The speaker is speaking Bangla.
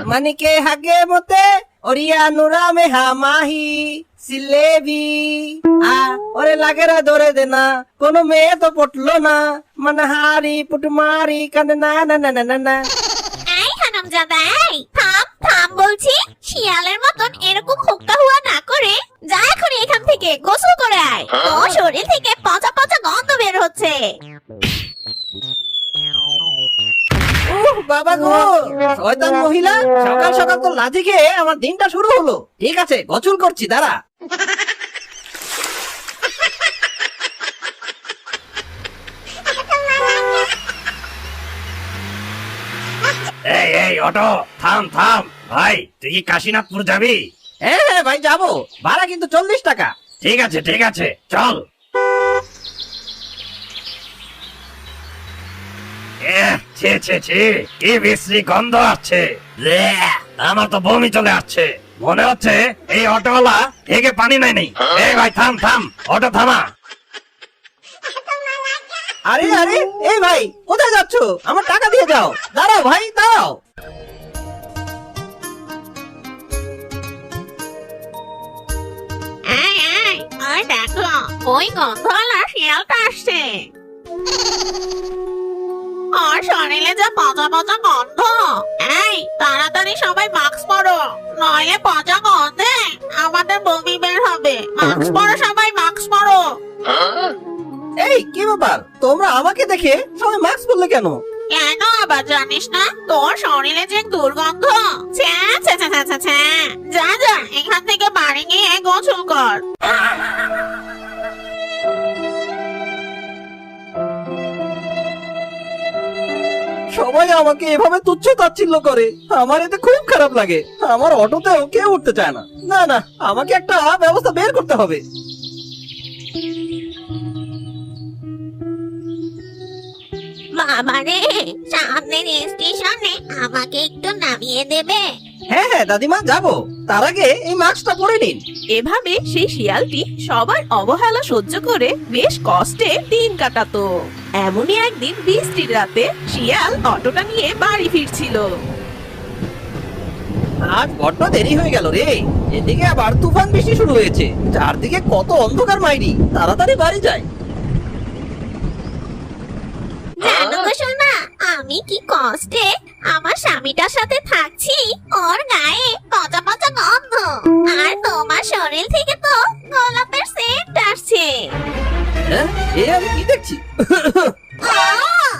মানে কে হাগে মতে ওরিয়া নুরা মে হামাহি সিলেবি ওরে লাগেরা ধরে দে না কোনো মেয়ে তো পটলো না মানে হারি পুটমারি কানে না না না না না না। এই হারামজাদা, এই থাম থাম বলছি। শিয়ালের মতন এরকম হুক্কা হুয়া না করে যা এখন এখান থেকে গোসল করে আয়। তোর শরীর থেকে পচা পচা গন্ধ বের হচ্ছে। বাবা গো, শয়তান মহিলা, সকাল সকাল তো লাথি খেয়ে আমার দিনটা শুরু হলো। ঠিক আছে, গোসল করছি, দাঁড়া। এই এই অটো থাম থাম ভাই, তুই কি কাশীনাথপুর যাবি? হ্যাঁ হ্যাঁ ভাই, যাবো। ভাড়া কিন্তু 40 টাকা। ঠিক আছে চল। ছে ছে ছে, কি বিশ্রী গন্ধ আসছে। আমার তো বমি চলে আসছে। মনে হচ্ছে এই অটোওয়ালা থেকে পানি নেয়নি। এই ভাই থাম থাম, অটো থামা। আরে আরে, এই ভাই কোথায় যাচ্ছ? আমার টাকা দিয়ে যাও। দাঁড়াও ভাই, দাঁড়াও। এই এই, ওই দেখো, ওই গন্ধওয়ালা শিয়ালটা আসছে। আর শরীরে যে পচা পচা গন্ধ। এই তাড়াতাড়ি সবাই মাস্ক পরো, নইলে পচা গন্ধে আমাদের বমি বের হবে। মাস্ক পরো সবাই, মাস্ক পরো। এই কি ব্যাপার, তোমরা আমাকে দেখে সবাই মাস্ক পরলে কেন? কেন আবার জানিস না? তোর শরীরে যে দুর্গন্ধ। ছ্যা ছ্যা ছ্যা ছ্যা ছ্যা ছ্যা। যা যা, এখান থেকে বাড়ি গিয়ে গোসল কর। সবাই আমাকে এভাবে তুচ্ছ তাচ্ছিল্য করে, আমার এতে খুব খারাপ লাগে। আমার অটোতেও কেউ উঠতে চায় না। না না, আমাকে একটা ব্যবস্থা বের করতে হবে। বাবারে, সামনের স্টেশনে আমাকে একটু নামিয়ে দেবে? হ্যাঁ হ্যাঁ দাদিমা, যাবো। তার আগে এই মাস্কটা পরে নিন। এভাবে সেই শিয়ালটি সবার অবহেলা সহ্য করে বেশ কষ্টে দিন কাটাতো। এমনই একদিন বৃষ্টির রাতে শিয়াল অটোটা নিয়ে বাড়ি ফিরছিল। আজ বড্ড দেরি হয়ে গেল রে। এদিকে আবার তুফান বৃষ্টি শুরু হয়েছে। চারদিকে কত অন্ধকার মাইরি, তাড়াতাড়ি বাড়ি যাই। জানো গো সোনা, আমি কি কষ্টে আমার স্বামীটার সাথে থাকছি। ওর গায়ে পচা পচা গন্ধ, আর তোমার শরীর থেকে তো গোলাপের সেন্ট আসছে। হ্যাঁ, এ আমি কি দেখছি? আহ!